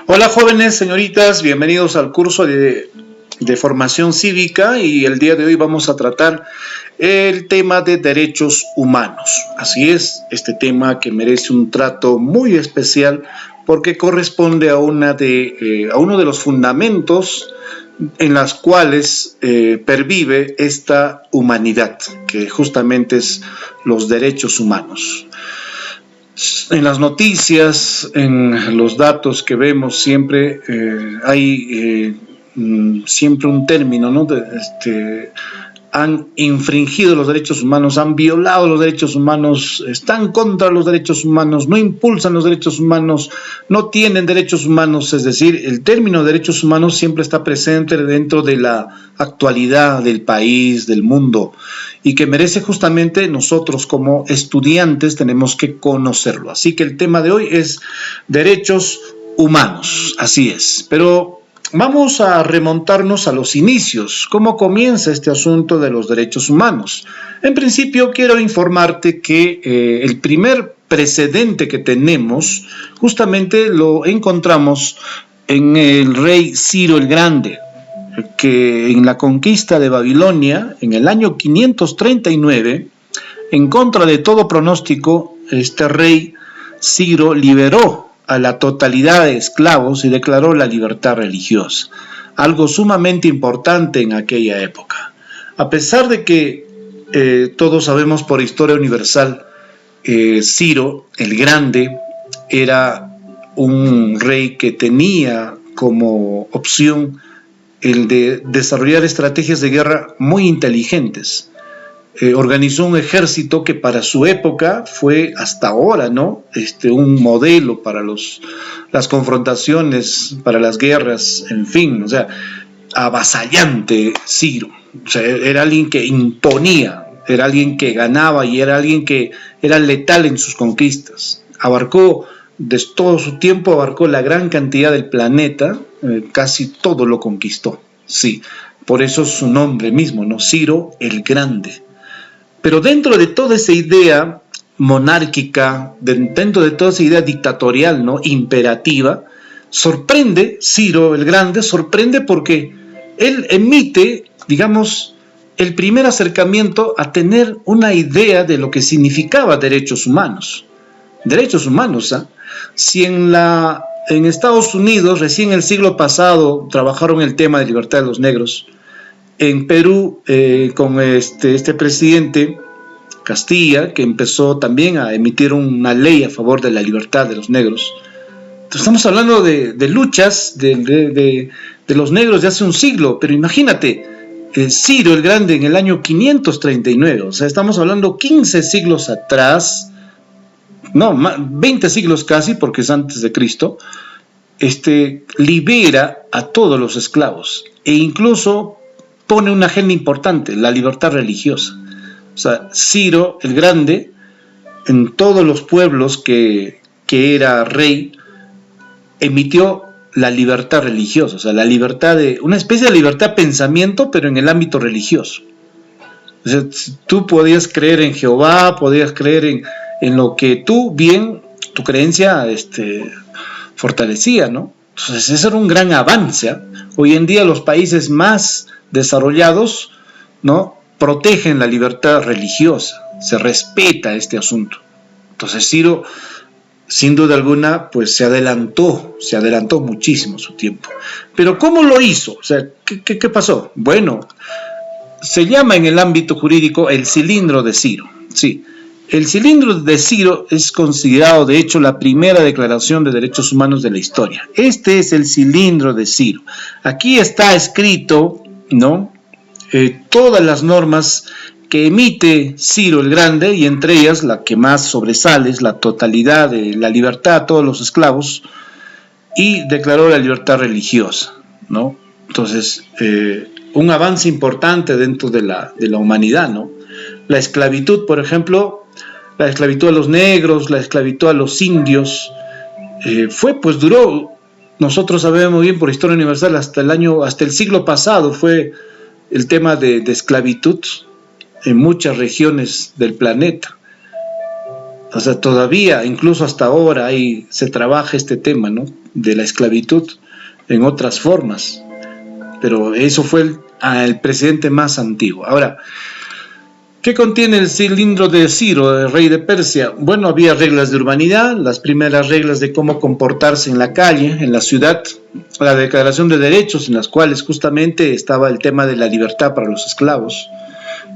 Hola jóvenes, señoritas, bienvenidos al curso de formación cívica y el día de hoy vamos a tratar el tema de derechos humanos. Así es, este tema que merece un trato muy especial porque corresponde a uno de los fundamentos en las cuales pervive esta humanidad, que justamente es los derechos humanos. En las noticias, en los datos que vemos siempre hay siempre un término, ¿no? Han infringido los derechos humanos, han violado los derechos humanos, están contra los derechos humanos, no impulsan los derechos humanos, no tienen derechos humanos. Es decir, el término derechos humanos siempre está presente dentro de la actualidad del país, del mundo, y que merece justamente nosotros como estudiantes tenemos que conocerlo. Así que el tema de hoy es derechos humanos, así es. Pero vamos a remontarnos a los inicios. ¿Cómo comienza este asunto de los derechos humanos? En principio quiero informarte que el primer precedente que tenemos justamente lo encontramos en el rey Ciro el Grande, que en la conquista de Babilonia, en el año 539, en contra de todo pronóstico, este rey Ciro liberó a la totalidad de esclavos y declaró la libertad religiosa, algo sumamente importante en aquella época. A pesar de que todos sabemos por historia universal, Ciro el Grande era un rey que tenía como opción el de desarrollar estrategias de guerra muy inteligentes. Organizó un ejército que para su época fue hasta ahora, ¿no? Un modelo para las confrontaciones, para las guerras, en fin, o sea, avasallante Ciro. O sea, era alguien que imponía, era alguien que ganaba y era alguien que era letal en sus conquistas. De todo su tiempo abarcó la gran cantidad del planeta, casi todo lo conquistó, sí. Por eso su nombre mismo, ¿no? Ciro el Grande. Pero dentro de toda esa idea monárquica, dentro de toda esa idea dictatorial, ¿no? Imperativa, sorprende, Ciro el Grande sorprende porque él emite, digamos, el primer acercamiento a tener una idea de lo que significaba derechos humanos. Derechos humanos, ¿eh? Si en Estados Unidos, recién el siglo pasado, trabajaron el tema de libertad de los negros, en Perú, con este presidente Castilla, que empezó también a emitir una ley a favor de la libertad de los negros. Entonces, estamos hablando de luchas de los negros de hace un siglo, pero imagínate, Ciro el Grande en el año 539, o sea, estamos hablando 15 siglos atrás, no, 20 siglos casi, porque es antes de Cristo, libera a todos los esclavos e incluso pone una agenda importante, la libertad religiosa. O sea, Ciro el Grande, en todos los pueblos que era rey, emitió la libertad religiosa, o sea, la libertad una especie de libertad de pensamiento, pero en el ámbito religioso. O sea, tú podías creer en Jehová, podías creer en lo que tu creencia fortalecía, ¿no? Entonces, ese era un gran avance, ¿eh? Hoy en día los países más desarrollados, ¿no?, protegen la libertad religiosa, se respeta este asunto. Entonces Ciro, sin duda alguna, pues se adelantó muchísimo su tiempo. Pero ¿cómo lo hizo? O sea, ¿qué pasó? Bueno, se llama en el ámbito jurídico el cilindro de Ciro. Sí, el cilindro de Ciro es considerado, de hecho, la primera declaración de derechos humanos de la historia. Este es el cilindro de Ciro. Aquí está escrito, ¿no?, todas las normas que emite Ciro el Grande, y entre ellas la que más sobresale es la totalidad de la libertad a todos los esclavos, y declaró la libertad religiosa, ¿no? Entonces, un avance importante dentro de la humanidad, ¿no? La esclavitud, por ejemplo, la esclavitud a los negros, la esclavitud a los indios, duró, nosotros sabemos bien por historia universal, hasta el siglo pasado fue el tema de esclavitud en muchas regiones del planeta. O sea, todavía, incluso hasta ahora, se trabaja este tema, ¿no?, de la esclavitud en otras formas. Pero eso fue el presidente más antiguo. Ahora, ¿qué contiene el cilindro de Ciro, el rey de Persia? Bueno, había reglas de urbanidad, las primeras reglas de cómo comportarse en la calle, en la ciudad, la declaración de derechos, en las cuales justamente estaba el tema de la libertad para los esclavos,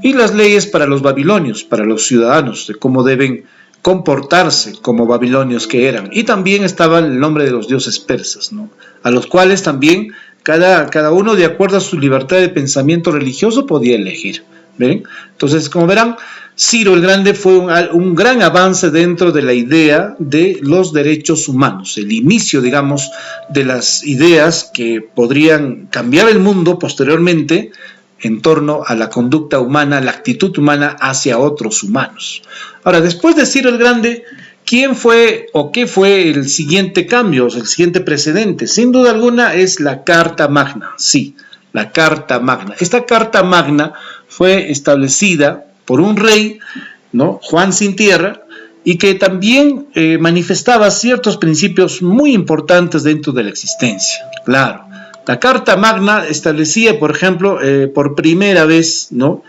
y las leyes para los babilonios, para los ciudadanos, de cómo deben comportarse como babilonios que eran. Y también estaba el nombre de los dioses persas, ¿no?, a los cuales también cada uno, de acuerdo a su libertad de pensamiento religioso, podía elegir. ¿Ven? Entonces, como verán, Ciro el Grande fue un gran avance dentro de la idea de los derechos humanos, el inicio, digamos, de las ideas que podrían cambiar el mundo posteriormente en torno a la conducta humana, la actitud humana hacia otros humanos. Ahora, después de Ciro el Grande, ¿quién fue o qué fue el siguiente cambio, el siguiente precedente? Sin duda alguna es la Carta Magna, sí, la Carta Magna. Esta Carta Magna fue establecida por un rey, ¿no?, Juan Sin Tierra, y que también manifestaba ciertos principios muy importantes dentro de la existencia. Claro, la Carta Magna establecía, por ejemplo, por primera vez, ¿no?,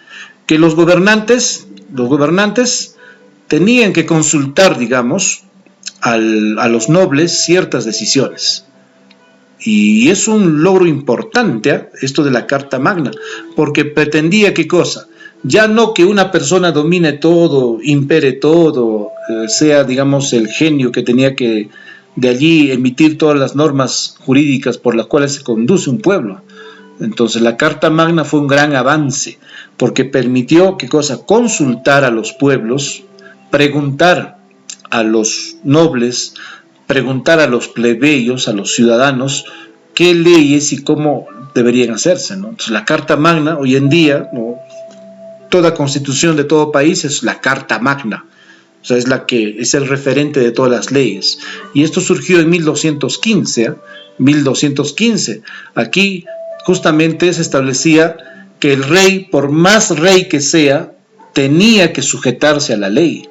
que los gobernantes tenían que consultar, digamos, a los nobles ciertas decisiones. Y es un logro importante, esto de la Carta Magna, porque pretendía, ¿qué cosa? Ya no que una persona domine todo, impere todo, sea, digamos, el genio que tenía que de allí emitir todas las normas jurídicas por las cuales se conduce un pueblo. Entonces la Carta Magna fue un gran avance, porque permitió, ¿qué cosa?, consultar a los pueblos, preguntar a los nobles, preguntar a los plebeyos, a los ciudadanos, qué leyes y cómo deberían hacerse, ¿no? Entonces, la Carta Magna, hoy en día, ¿no?, toda constitución de todo país es la Carta Magna, o sea, es la que es el referente de todas las leyes. Y esto surgió en 1215. Aquí justamente se establecía que el rey, por más rey que sea, tenía que sujetarse a la ley.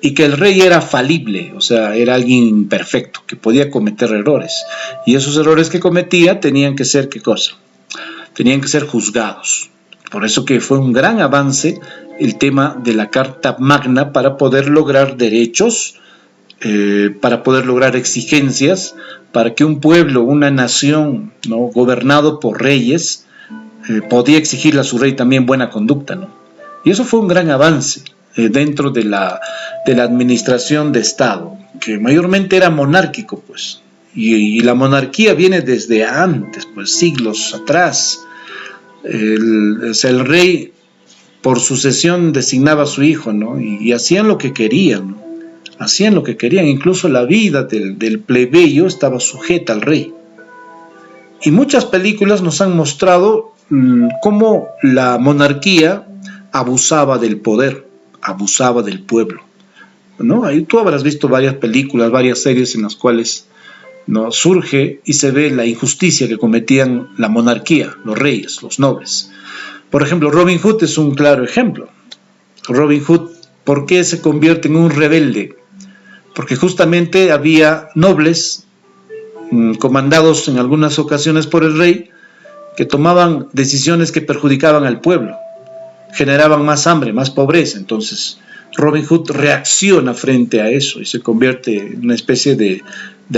Y que el rey era falible, o sea, era alguien imperfecto, que podía cometer errores. Y esos errores que cometía tenían que ser, ¿qué cosa? Tenían que ser juzgados. Por eso que fue un gran avance el tema de la Carta Magna para poder lograr derechos, para poder lograr exigencias, para que un pueblo, una nación, ¿no?, gobernado por reyes, podía exigirle a su rey también buena conducta, ¿no? Y eso fue un gran avance dentro de la administración de Estado, que mayormente era monárquico, pues, y la monarquía viene desde antes, pues, siglos atrás. El rey, por sucesión, designaba a su hijo, ¿no?, y hacían lo que querían, ¿no? Hacían lo que querían, incluso la vida del plebeyo estaba sujeta al rey. Y muchas películas nos han mostrado cómo la monarquía abusaba del poder, abusaba del pueblo, ¿no? Ahí tú habrás visto varias películas, varias series en las cuales, ¿no?, surge y se ve la injusticia que cometían la monarquía, los reyes, los nobles. Por ejemplo, Robin Hood es un claro ejemplo. Robin Hood, ¿por qué se convierte en un rebelde? Porque justamente había nobles comandados en algunas ocasiones por el rey que tomaban decisiones que perjudicaban al pueblo, generaban más hambre, más pobreza. Entonces Robin Hood reacciona frente a eso y se convierte en una especie de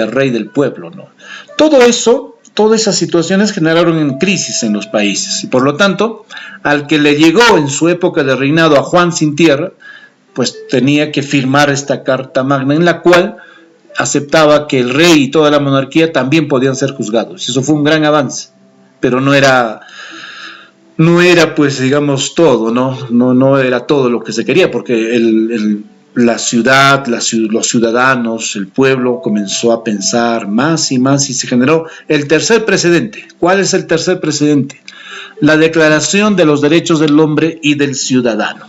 rey del pueblo, ¿no? Todo eso, todas esas situaciones generaron en crisis en los países, y por lo tanto, al que le llegó en su época de reinado a Juan Sin Tierra, pues tenía que firmar esta Carta Magna en la cual aceptaba que el rey y toda la monarquía también podían ser juzgados. Eso fue un gran avance, pero no era pues, digamos, todo, no era todo lo que se quería, porque la ciudad, los ciudadanos, el pueblo comenzó a pensar más y más, y se generó el tercer precedente. ¿Cuál es el tercer precedente? La Declaración de los Derechos del Hombre y del Ciudadano,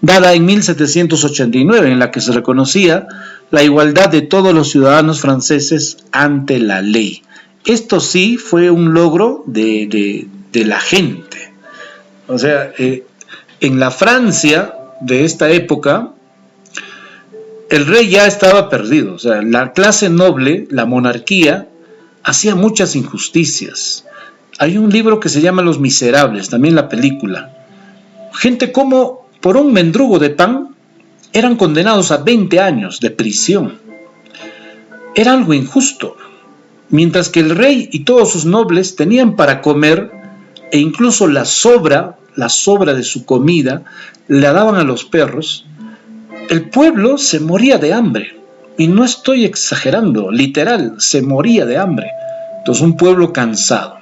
dada en 1789, en la que se reconocía la igualdad de todos los ciudadanos franceses ante la ley. Esto sí fue un logro de la gente. O sea, en la Francia de esta época, el rey ya estaba perdido. O sea, la clase noble, la monarquía, hacía muchas injusticias. Hay un libro que se llama Los Miserables, también la película. Gente como por un mendrugo de pan eran condenados a 20 años de prisión. Era algo injusto. Mientras que el rey y todos sus nobles tenían para comer e incluso la sobra de su comida la daban a los perros, el pueblo se moría de hambre. Y no estoy exagerando, literal, se moría de hambre. Entonces un pueblo cansado.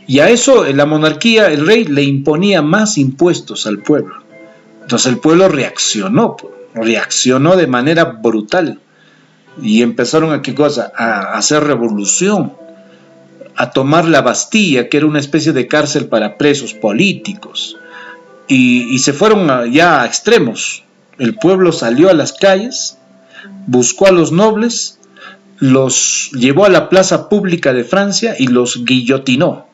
Y a eso la monarquía, el rey le imponía más impuestos al pueblo. Entonces el pueblo reaccionó de manera brutal. Y empezaron a ¿qué cosa? A hacer revolución, a tomar la Bastilla, que era una especie de cárcel para presos políticos. Y se fueron ya a extremos. El pueblo salió a las calles, buscó a los nobles, los llevó a la plaza pública de Francia y los guillotinó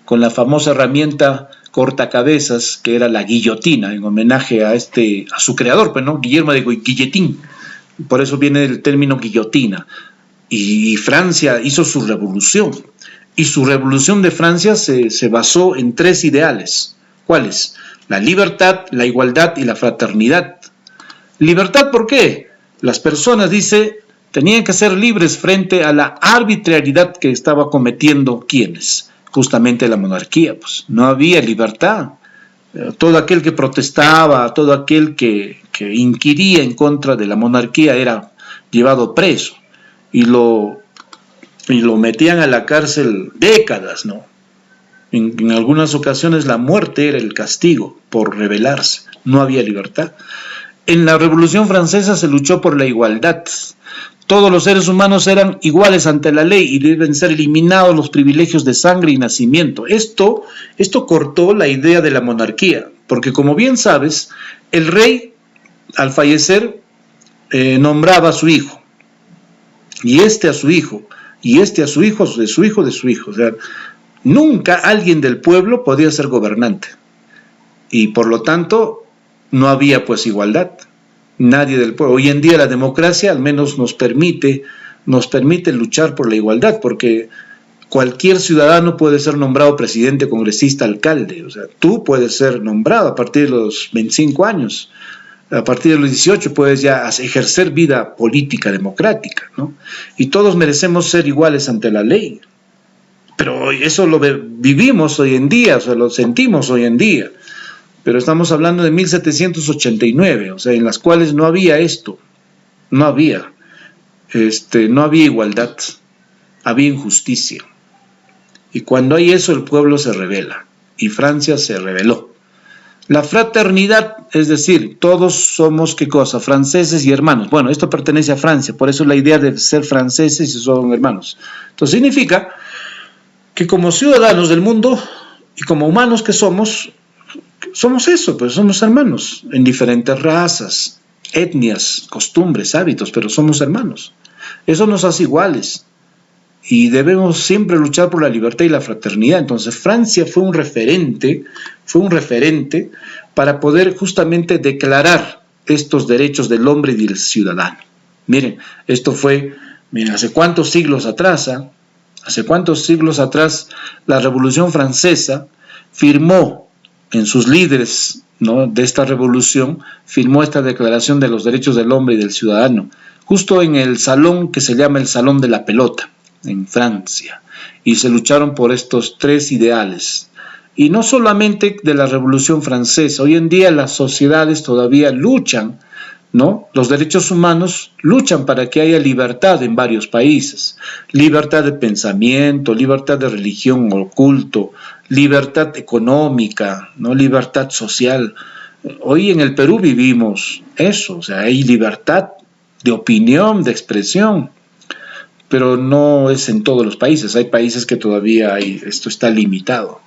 con la famosa herramienta cortacabezas que era la guillotina, en homenaje a su creador, pues, ¿no? Guillermo de Guillotín. Por eso viene el término guillotina. Y Francia hizo su revolución. Y su revolución de Francia se basó en 3 ideales. ¿Cuáles? La libertad, la igualdad y la fraternidad. ¿Libertad por qué? Las personas, dice, tenían que ser libres frente a la arbitrariedad que estaba cometiendo ¿quiénes? Justamente la monarquía. Pues no había libertad. Todo aquel que protestaba, todo aquel que inquiría en contra de la monarquía era llevado preso y lo metían a la cárcel décadas, ¿no? En algunas ocasiones la muerte era el castigo por rebelarse, no había libertad. En la Revolución Francesa se luchó por la igualdad. Todos los seres humanos eran iguales ante la ley y deben ser eliminados los privilegios de sangre y nacimiento. Esto cortó la idea de la monarquía, porque como bien sabes, el rey al fallecer nombraba a su hijo, y a su hijo, y a su hijo, de su hijo, de su hijo. O sea, nunca alguien del pueblo podía ser gobernante, y por lo tanto no había pues igualdad. Nadie del pueblo. Hoy en día la democracia al menos nos permite luchar por la igualdad, porque cualquier ciudadano puede ser nombrado presidente, congresista, alcalde. O sea, tú puedes ser nombrado a partir de los 25 años, a partir de los 18 puedes ya ejercer vida política democrática, ¿no? Y todos merecemos ser iguales ante la ley. Pero eso lo vivimos hoy en día, o sea, lo sentimos hoy en día. Pero estamos hablando de 1789, o sea, en las cuales no había esto, no había igualdad, había injusticia. Y cuando hay eso, el pueblo se rebela, y Francia se rebeló. La fraternidad, es decir, todos somos, ¿qué cosa? Franceses y hermanos. Bueno, esto pertenece a Francia, por eso la idea de ser franceses y son hermanos. Entonces significa que como ciudadanos del mundo y como humanos que somos eso, pues somos hermanos, en diferentes razas, etnias, costumbres, hábitos, pero somos hermanos. Eso nos hace iguales y debemos siempre luchar por la libertad y la fraternidad. Entonces Francia fue un referente para poder justamente declarar estos derechos del hombre y del ciudadano. Miren, hace cuántos siglos atrás, la Revolución Francesa firmó en sus líderes, ¿no?, de esta revolución, firmó esta declaración de los derechos del hombre y del ciudadano, justo en el salón que se llama el Salón de la Pelota, en Francia, y se lucharon por estos 3 ideales. Y no solamente de la Revolución Francesa, hoy en día las sociedades todavía luchan, ¿no? Los derechos humanos luchan para que haya libertad en varios países, libertad de pensamiento, libertad de religión o culto, libertad económica, ¿no? Libertad social. Hoy en el Perú vivimos eso, o sea, hay libertad de opinión, de expresión, pero no es en todos los países. Hay países que todavía esto está limitado.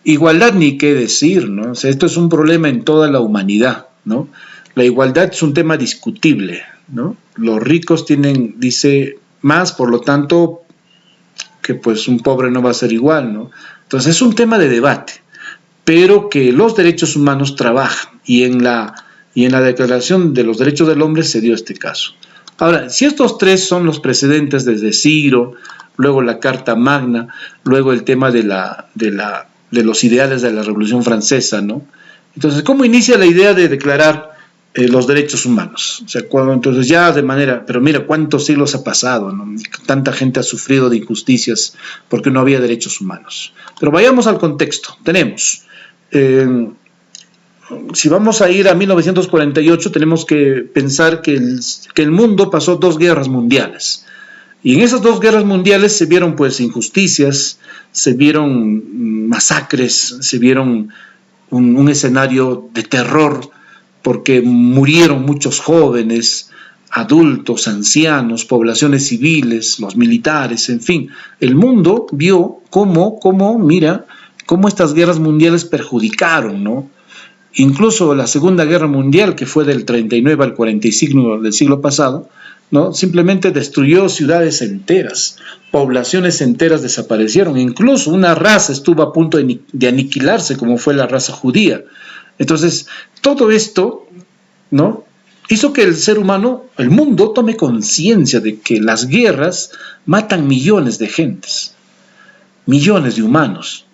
Igualdad ni qué decir, ¿no? O sea, esto es un problema en toda la humanidad, ¿no? La igualdad es un tema discutible, ¿no? Los ricos tienen, dice, más, por lo tanto, que pues un pobre no va a ser igual, ¿no? Entonces es un tema de debate, pero que los derechos humanos trabajan y en la y en la Declaración de los Derechos del Hombre se dio este caso. Ahora, si estos tres son los precedentes desde Ciro, luego la Carta Magna, luego el tema de los ideales de la Revolución Francesa, ¿no? Entonces, ¿cómo inicia la idea de declarar los derechos humanos? O sea, entonces ya de manera, pero mira cuántos siglos ha pasado, ¿no? Tanta gente ha sufrido de injusticias porque no había derechos humanos. Pero vayamos al contexto. Tenemos, si vamos a ir a 1948, tenemos que pensar que el mundo pasó 2 guerras mundiales. Y en esas 2 guerras mundiales se vieron pues injusticias, se vieron masacres, se vieron un escenario de terror, porque murieron muchos jóvenes, adultos, ancianos, poblaciones civiles, los militares, en fin. El mundo vio cómo estas guerras mundiales perjudicaron, ¿no? Incluso la Segunda Guerra Mundial, que fue del 39 al 45 del siglo pasado, ¿no? Simplemente destruyó ciudades enteras, poblaciones enteras desaparecieron, incluso una raza estuvo a punto de aniquilarse, como fue la raza judía. Entonces, todo esto, ¿no?, hizo que el ser humano, el mundo, tome conciencia de que las guerras matan millones de gentes, millones de humanos,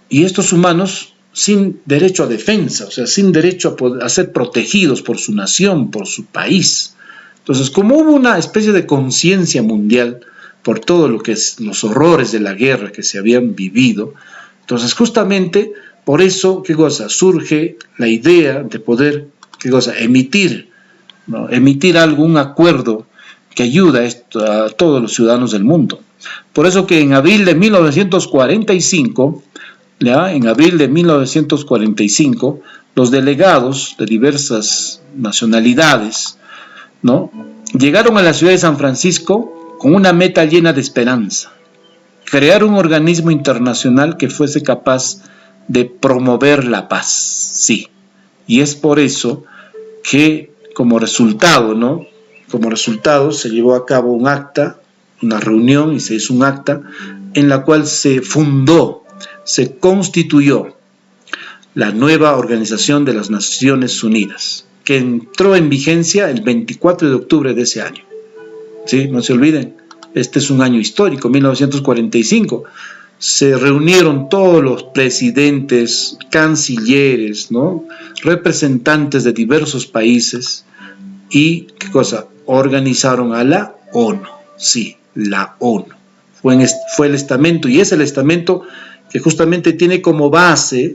y estos humanos sin derecho a defensa, o sea, sin derecho a ser protegidos por su nación, por su país. Entonces, como hubo una especie de conciencia mundial por todo lo que es los horrores de la guerra que se habían vivido, entonces justamente por eso, ¿qué cosa? Surge la idea de poder, ¿qué cosa? Emitir, ¿no? Emitir algún acuerdo que ayuda a todos los ciudadanos del mundo. Por eso que en abril de 1945, ¿ya? En abril de 1945, los delegados de diversas nacionalidades, ¿no?, llegaron a la ciudad de San Francisco con una meta llena de esperanza: crear un organismo internacional que fuese capaz de promover la paz, sí. Y es por eso que como resultado, ¿no?, como resultado se llevó a cabo un acta, una reunión, y se hizo un acta en la cual se fundó, se constituyó la nueva Organización de las Naciones Unidas, que entró en vigencia el 24 de octubre de ese año. ¿Sí? No se olviden, este es un año histórico, 1945. Se reunieron todos los presidentes, cancilleres, ¿no?, representantes de diversos países y, ¿qué cosa?, organizaron a la ONU. Sí, la ONU. Fue el estamento, y es el estamento que justamente tiene como base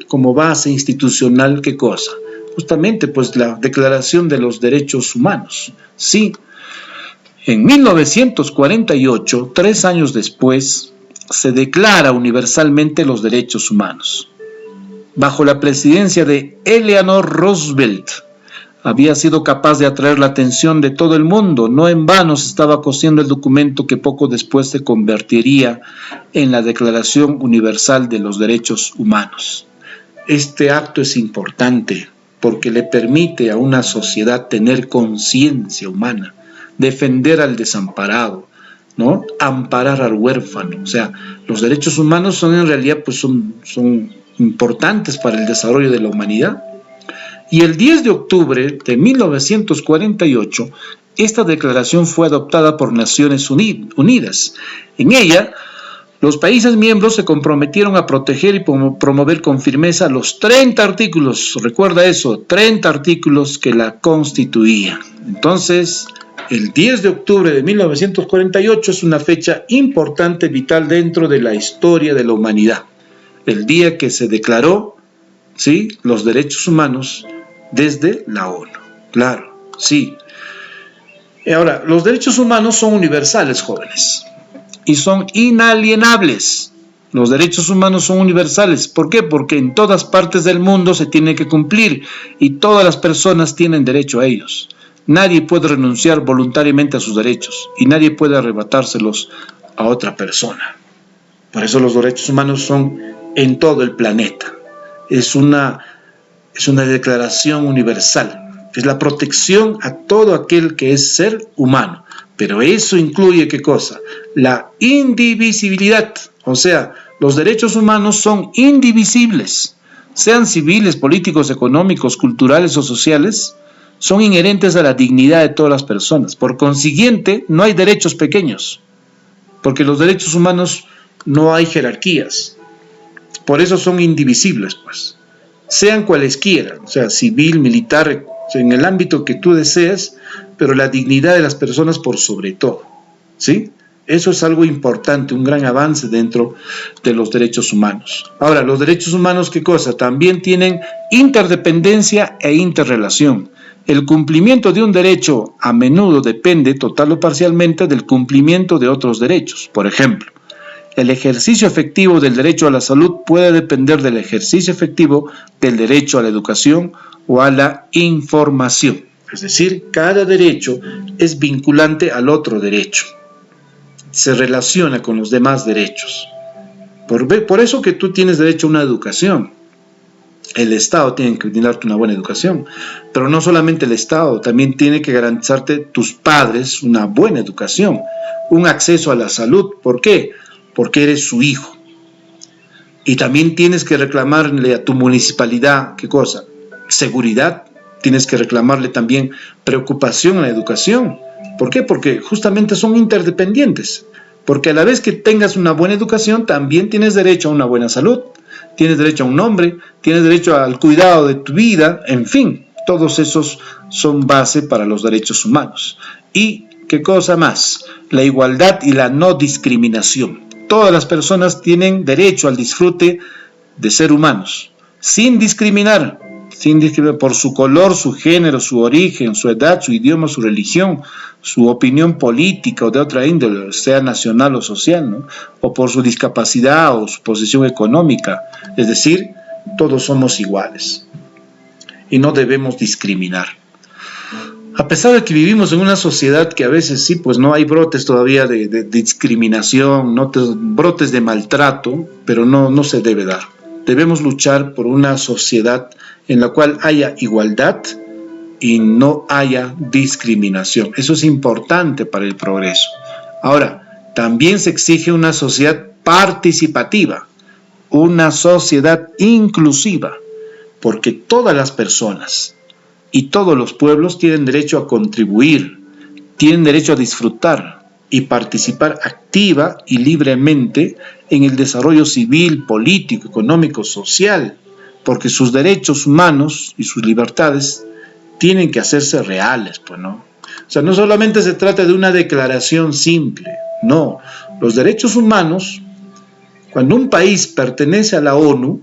institucional, ¿qué cosa? Justamente pues la Declaración de los Derechos Humanos. Sí, en 1948, 3 años después, se declara universalmente los derechos humanos. Bajo la presidencia de Eleanor Roosevelt, había sido capaz de atraer la atención de todo el mundo. No en vano se estaba cosiendo el documento que poco después se convertiría en la Declaración Universal de los Derechos Humanos. Este acto es importante porque le permite a una sociedad tener conciencia humana, defender al desamparado, ¿no?, amparar al huérfano. O sea, los derechos humanos son en realidad pues son importantes para el desarrollo de la humanidad. Y el 10 de octubre de 1948, esta declaración fue adoptada por Naciones Unidas. En ella, los países miembros se comprometieron a proteger y promover con firmeza los 30 artículos, recuerda eso, 30 artículos que la constituían. Entonces, el 10 de octubre de 1948 es una fecha importante, vital dentro de la historia de la humanidad. El día que se declaró, ¿sí?, los derechos humanos desde la ONU. Claro, sí. Ahora, los derechos humanos son universales, jóvenes, y son inalienables. Los derechos humanos son universales. ¿Por qué? Porque en todas partes del mundo se tiene que cumplir y todas las personas tienen derecho a ellos. Nadie puede renunciar voluntariamente a sus derechos y nadie puede arrebatárselos a otra persona. Por eso los derechos humanos son en todo el planeta. Es una declaración universal. Es la protección a todo aquel que es ser humano. Pero eso incluye, ¿qué cosa? La indivisibilidad. O sea, los derechos humanos son indivisibles. sean civiles, políticos, económicos, culturales o sociales, son inherentes a la dignidad de todas las personas. Por consiguiente, no hay derechos pequeños, porque los derechos humanos no hay jerarquías. Por eso son indivisibles, pues. Sean cualesquiera, o sea, civil, militar, en el ámbito que tú desees, pero la dignidad de las personas por sobre todo, ¿sí? Eso es algo importante, un gran avance dentro de los derechos humanos. Ahora, los derechos humanos, ¿qué cosa? También tienen interdependencia e interrelación. El cumplimiento de un derecho a menudo depende total o parcialmente del cumplimiento de otros derechos. Por ejemplo, el ejercicio efectivo del derecho a la salud puede depender del ejercicio efectivo del derecho a la educación o a la información. Es decir, cada derecho es vinculante al otro derecho. Se relaciona con los demás derechos. Por eso que tú tienes derecho a una educación. El Estado tiene que brindarte una buena educación, pero no solamente el Estado, también tiene que garantizarte tus padres una buena educación, un acceso a la salud. ¿Por qué? Porque eres su hijo. Y también tienes que reclamarle a tu municipalidad, ¿qué cosa? Seguridad. Tienes que reclamarle también preocupación en la educación. ¿Por qué? Porque justamente son interdependientes. Porque a la vez que tengas una buena educación, también tienes derecho a una buena salud, tienes derecho a un nombre, tienes derecho al cuidado de tu vida, en fin, todos esos son base para los derechos humanos. ¿Y qué cosa más? La igualdad y la no discriminación. Todas las personas tienen derecho al disfrute de ser humanos, sin discriminar por su color, su género, su origen, su edad, su idioma, su religión, su opinión política o de otra índole, sea nacional o social, ¿no? O por su discapacidad o su posición económica. Es decir, todos somos iguales y no debemos discriminar. A pesar de que vivimos en una sociedad que a veces sí, pues no hay brotes todavía de discriminación, no brotes de maltrato, pero no se debe dar. Debemos luchar por una sociedad en la cual haya igualdad y no haya discriminación. Eso es importante para el progreso. Ahora, también se exige una sociedad participativa, una sociedad inclusiva, porque todas las personas y todos los pueblos tienen derecho a contribuir, tienen derecho a disfrutar y participar activa y libremente en el desarrollo civil, político, económico, social, porque sus derechos humanos y sus libertades tienen que hacerse reales, pues, ¿no? O sea, no solamente se trata de una declaración simple, no. Los derechos humanos, cuando un país pertenece a la ONU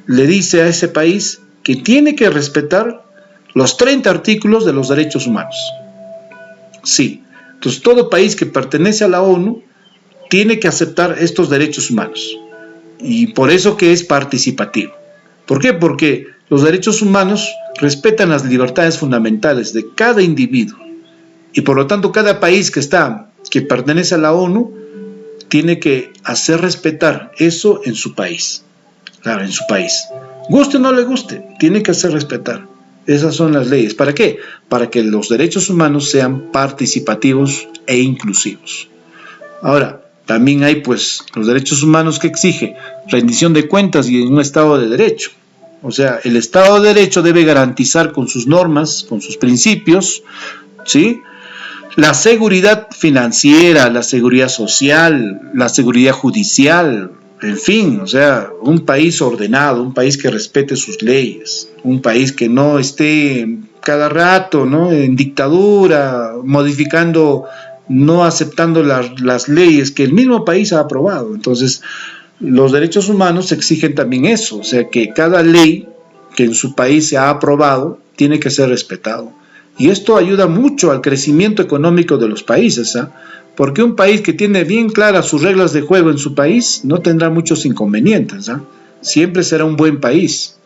le dice a ese país que tiene que respetar los 30 artículos de los derechos humanos. Sí, entonces todo país que pertenece a la ONU tiene que aceptar estos derechos humanos. Y por eso que es participativo. ¿Por qué? Porque los derechos humanos respetan las libertades fundamentales de cada individuo. Y por lo tanto, cada país que pertenece a la ONU tiene que hacer respetar eso en su país. Claro, en su país. Guste o no le guste, tiene que hacer respetar. Esas son las leyes. ¿Para qué? Para que los derechos humanos sean participativos e inclusivos. Ahora, también hay pues los derechos humanos que exige rendición de cuentas y en un Estado de Derecho. O sea, el Estado de Derecho debe garantizar con sus normas, con sus principios, ¿sí?, la seguridad financiera, la seguridad social, la seguridad judicial, en fin, o sea, un país ordenado, un país que respete sus leyes, un país que no esté cada rato, ¿no?, en dictadura, modificando, no aceptando las leyes que el mismo país ha aprobado. Entonces, los derechos humanos exigen también eso, o sea, que cada ley que en su país se ha aprobado tiene que ser respetado. Y esto ayuda mucho al crecimiento económico de los países, ¿eh? Porque un país que tiene bien claras sus reglas de juego en su país no tendrá muchos inconvenientes, ¿eh? Siempre será un buen país.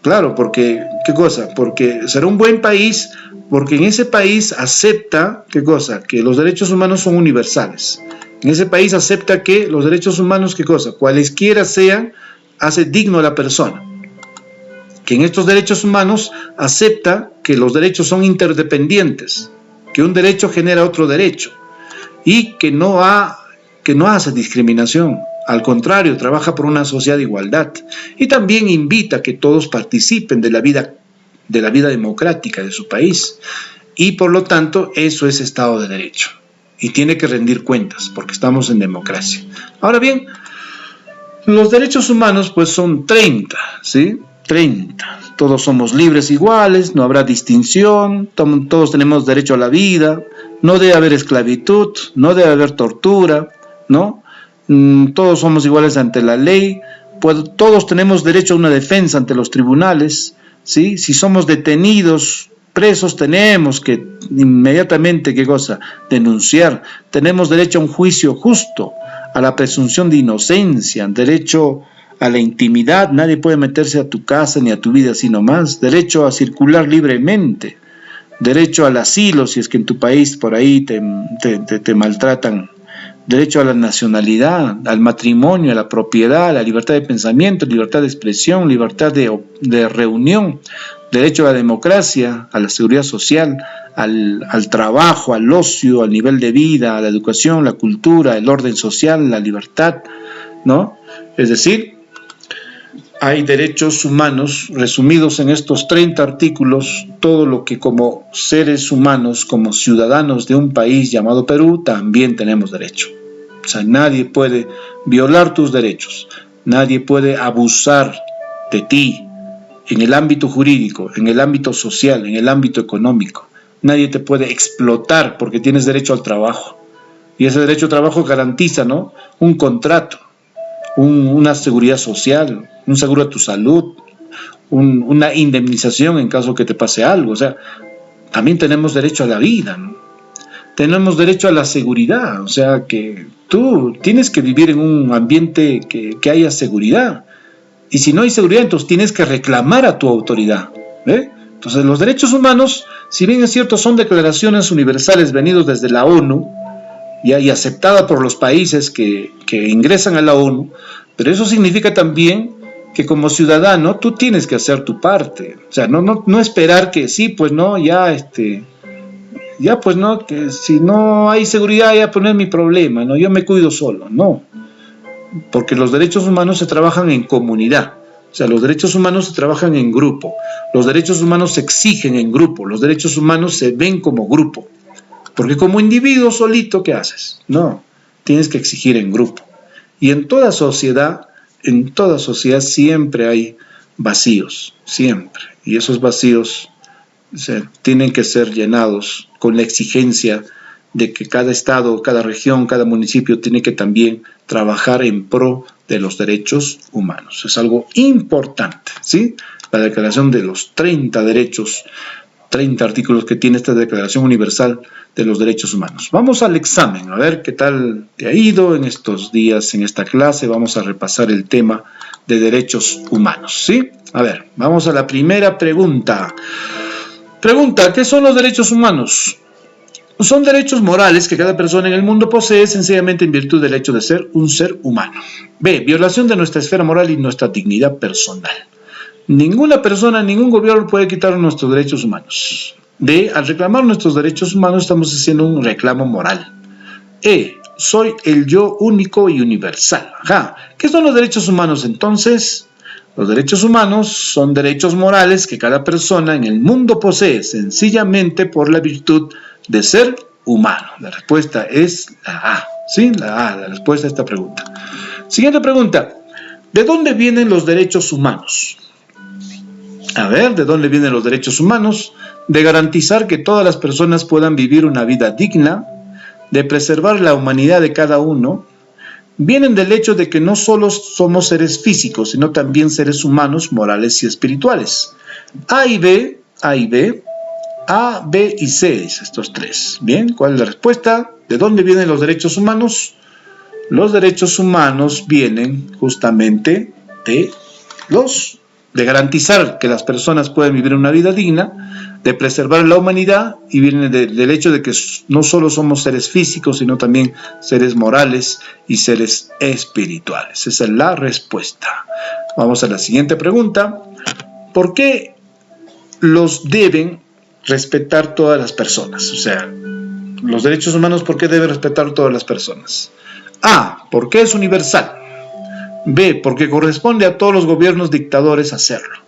Claro, porque, ¿qué cosa? Porque será un buen país porque en ese país acepta, ¿qué cosa? Que los derechos humanos son universales. En ese país acepta que los derechos humanos, ¿qué cosa? Cualesquiera sean, hace digno a la persona. Que en estos derechos humanos acepta que los derechos son interdependientes, que un derecho genera otro derecho y que no hace discriminación Al contrario, trabaja por una sociedad de igualdad y también invita a que todos participen de la vida democrática de su país. Y por lo tanto, eso es Estado de Derecho. Y tiene que rendir cuentas, porque estamos en democracia. Ahora bien, los derechos humanos pues son 30, ¿sí? 30. Todos somos libres iguales, no habrá distinción, todos tenemos derecho a la vida, no debe haber esclavitud, no debe haber tortura, ¿no? Todos somos iguales ante la ley, pues todos tenemos derecho a una defensa ante los tribunales, ¿sí? Si somos detenidos, presos, tenemos que inmediatamente, ¿qué cosa? Denunciar. Tenemos derecho a un juicio justo, a la presunción de inocencia, derecho a la intimidad, nadie puede meterse a tu casa ni a tu vida así nomás, derecho a circular libremente, derecho al asilo si es que en tu país por ahí te maltratan, derecho a la nacionalidad, al matrimonio, a la propiedad, a la libertad de pensamiento, libertad de expresión, libertad de reunión, derecho a la democracia, a la seguridad social, al trabajo, al ocio, al nivel de vida, a la educación, la cultura, el orden social, la libertad, ¿no? Es decir, hay derechos humanos resumidos en estos 30 artículos, todo lo que como seres humanos, como ciudadanos de un país llamado Perú, también tenemos derecho. O sea, nadie puede violar tus derechos, nadie puede abusar de ti en el ámbito jurídico, en el ámbito social, en el ámbito económico. Nadie te puede explotar porque tienes derecho al trabajo. Y ese derecho al trabajo garantiza, ¿no?, un contrato, una seguridad social, un seguro de tu salud, una indemnización en caso que te pase algo. O sea, también tenemos derecho a la vida, ¿no? Tenemos derecho a la seguridad, o sea que tú tienes que vivir en un ambiente que haya seguridad. Y si no hay seguridad, entonces tienes que reclamar a tu autoridad, ¿ve? Entonces los derechos humanos, si bien es cierto, son declaraciones universales venidos desde la ONU, y aceptada por los países que ingresan a la ONU, pero eso significa también que como ciudadano tú tienes que hacer tu parte. O sea, no esperar que sí, pues no, pues no, que si no hay seguridad ya poner mi problema, no, yo me cuido solo, no. Porque los derechos humanos se trabajan en comunidad. O sea, los derechos humanos se trabajan en grupo, los derechos humanos se exigen en grupo, los derechos humanos se ven como grupo. Porque como individuo solito, ¿qué haces? No, tienes que exigir en grupo. Y en toda sociedad siempre hay vacíos, siempre. Y esos vacíos tienen que ser llenados con la exigencia de que cada estado, cada región, cada municipio tiene que también trabajar en pro de los derechos humanos. Es algo importante, ¿sí? La declaración de los 30 derechos, 30 artículos que tiene esta Declaración Universal de los Derechos Humanos. Vamos al examen, a ver qué tal te ha ido en estos días, en esta clase. Vamos a repasar el tema de derechos humanos, ¿sí? A ver, vamos a la primera pregunta. Pregunta, ¿qué son los derechos humanos? Son derechos morales que cada persona en el mundo posee sencillamente en virtud del hecho de ser un ser humano. B, violación de nuestra esfera moral y nuestra dignidad personal. Ninguna persona, ningún gobierno puede quitar nuestros derechos humanos. D, al reclamar nuestros derechos humanos estamos haciendo un reclamo moral. E, soy el yo único y universal. Ajá. ¿Qué son los derechos humanos entonces? Los derechos humanos son derechos morales que cada persona en el mundo posee sencillamente por la virtud de ser humano. La respuesta es la A. ¿Sí? La A, la respuesta a esta pregunta. Siguiente pregunta. ¿De dónde vienen los derechos humanos? A ver, ¿de dónde vienen los derechos humanos? De garantizar que todas las personas puedan vivir una vida digna, de preservar la humanidad de cada uno. Vienen del hecho de que no solo somos seres físicos, sino también seres humanos, morales y espirituales. A y B, A, B y C, estos tres. Bien, ¿cuál es la respuesta? ¿De dónde vienen los derechos humanos? Los derechos humanos vienen justamente de garantizar que las personas pueden vivir una vida digna, de preservar la humanidad, y viene del hecho de que no solo somos seres físicos, sino también seres morales y seres espirituales. Esa es la respuesta. Vamos a la siguiente pregunta. ¿Por qué los deben respetar todas las personas? O sea, los derechos humanos, ¿por qué deben respetar todas las personas? A, porque es universal. B, porque corresponde a todos los gobiernos dictadores hacerlo.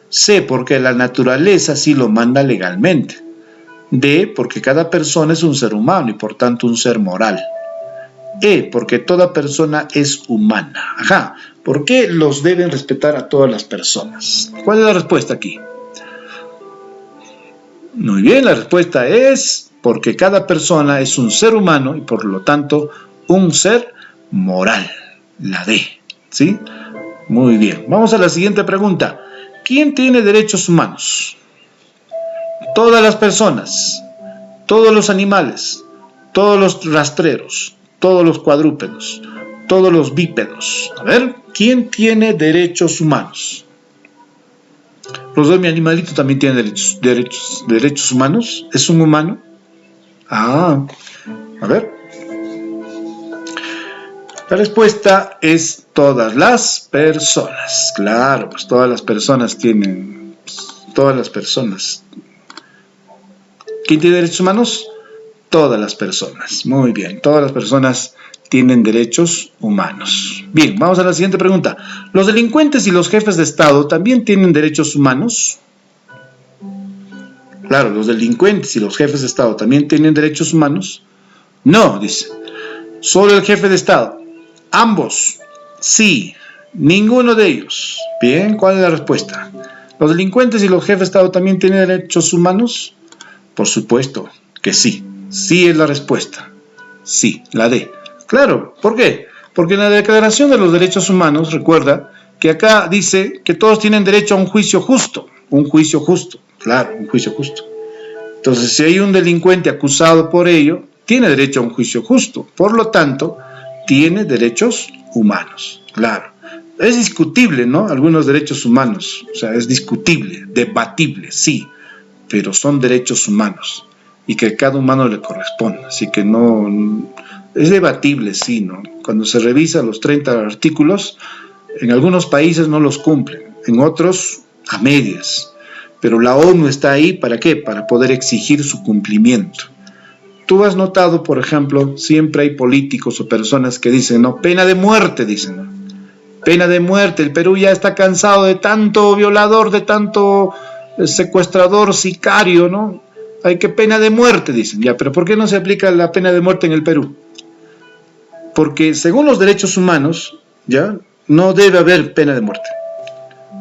C, porque la naturaleza sí lo manda legalmente. D, porque cada persona es un ser humano y por tanto un ser moral. E, porque toda persona es humana. Ajá, ¿por qué los deben respetar a todas las personas? ¿Cuál es la respuesta aquí? Muy bien, la respuesta es porque cada persona es un ser humano y por lo tanto un ser moral. La D, ¿sí? Muy bien, vamos a la siguiente pregunta. ¿Quién tiene derechos humanos? Todas las personas, todos los animales, todos los rastreros, todos los cuadrúpedos, todos los bípedos. A ver, ¿quién tiene derechos humanos? Profesor, mi animalito también tiene derechos humanos. ¿Es un humano? Ah, a ver. La respuesta es todas las personas. Claro, pues todas las personas tienen, todas las personas. ¿Quién tiene derechos humanos? Todas las personas. Muy bien, todas las personas tienen derechos humanos. Bien, vamos a la siguiente pregunta. ¿Los delincuentes y los jefes de Estado también tienen derechos humanos? Claro, los delincuentes y los jefes de Estado también tienen derechos humanos. No, dice. Solo el jefe de Estado. Ambos. Sí. Ninguno de ellos. Bien, ¿cuál es la respuesta? ¿Los delincuentes y los jefes de Estado también tienen derechos humanos? Por supuesto que sí. Sí es la respuesta. Sí, la D. Claro, ¿por qué? Porque en la Declaración de los Derechos Humanos, recuerda que acá dice que todos tienen derecho a un juicio justo. Un juicio justo, claro, un juicio justo. Entonces, si hay un delincuente acusado por ello, tiene derecho a un juicio justo. Por lo tanto, tiene derechos humanos, claro. Es discutible, ¿no? Algunos derechos humanos, o sea, es discutible, debatible, sí, pero son derechos humanos y que a cada humano le corresponde. Así que no, es debatible, sí, ¿no? Cuando se revisa los 30 artículos, en algunos países no los cumplen, en otros a medias. Pero la ONU está ahí, ¿para qué? Para poder exigir su cumplimiento. Tú has notado, por ejemplo, siempre hay políticos o personas que dicen, no, pena de muerte, dicen, ¿no? Pena de muerte, el Perú ya está cansado de tanto violador, de tanto secuestrador, sicario, ¿no? Hay que pena de muerte, dicen, ya, pero ¿por qué no se aplica la pena de muerte en el Perú? Porque según los derechos humanos, ya, no debe haber pena de muerte.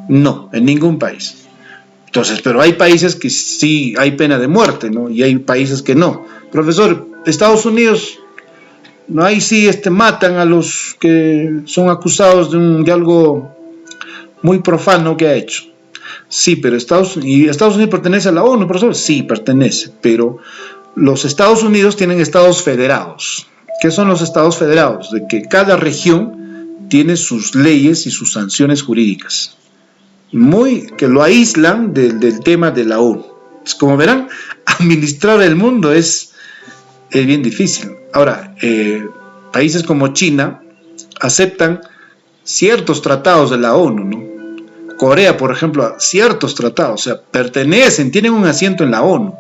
No, en ningún país. Entonces, pero hay países que sí hay pena de muerte, ¿no? Y hay países que no. Profesor, Estados Unidos, no, ahí sí matan a los que son acusados de algo muy profano que ha hecho. Sí, pero Estados Unidos pertenece a la ONU, profesor. Sí, pertenece, pero los Estados Unidos tienen estados federados. ¿Qué son los estados federados? De que cada región tiene sus leyes y sus sanciones jurídicas. Que lo aíslan del tema de la ONU. Como verán, administrar el mundo es bien difícil. Ahora, países como China aceptan ciertos tratados de la ONU, ¿no? Corea, por ejemplo, ciertos tratados, o sea, pertenecen, tienen un asiento en la ONU,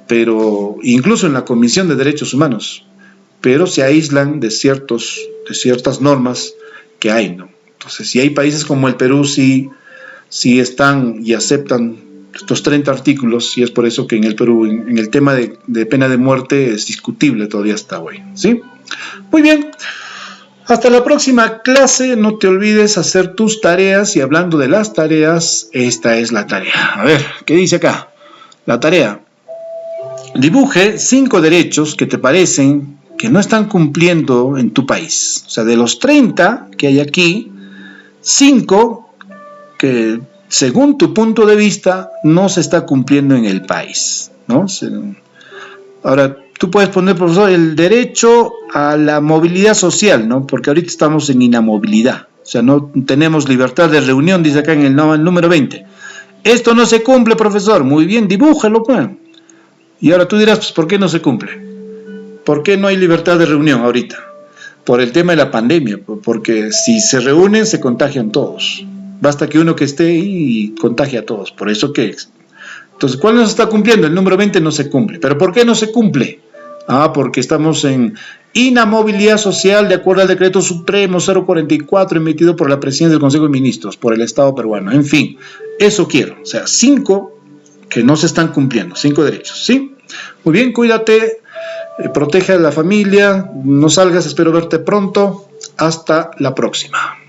pero incluso en la Comisión de Derechos Humanos, pero se aíslan de ciertas normas que hay, ¿no? Entonces, si hay países como el Perú, sí están y aceptan estos 30 artículos, y es por eso que en el Perú, en el tema de pena de muerte, es discutible todavía hasta hoy, ¿sí? Muy bien, hasta la próxima clase, no te olvides hacer tus tareas, y hablando de las tareas, esta es la tarea. A ver, ¿qué dice acá? La tarea: dibuje 5 derechos que te parecen que no están cumpliendo en tu país. O sea, de los 30 que hay aquí, 5 que según tu punto de vista no se está cumpliendo en el país, ¿no? Ahora, tú puedes poner, profesor, el derecho a la movilidad social, ¿no? Porque ahorita estamos en inamovilidad, o sea, no tenemos libertad de reunión, dice acá en el número 20. Esto no se cumple, profesor. Muy bien, dibújalo, pues. Y ahora tú dirás, pues, ¿por qué no se cumple? ¿Por qué no hay libertad de reunión ahorita? Por el tema de la pandemia, porque si se reúnen se contagian todos. Basta que uno que esté ahí y contagie a todos. Por eso que... Entonces, ¿cuál no se está cumpliendo? El número 20 no se cumple. ¿Pero por qué no se cumple? Porque estamos en Inamovilidad social de acuerdo al decreto supremo 044 emitido por la presidencia del Consejo de Ministros, por el Estado peruano. En fin, eso quiero. O sea, 5 que no se están cumpliendo, 5 derechos, ¿sí? Muy bien, cuídate, protege a la familia, no salgas, espero verte pronto. Hasta la próxima.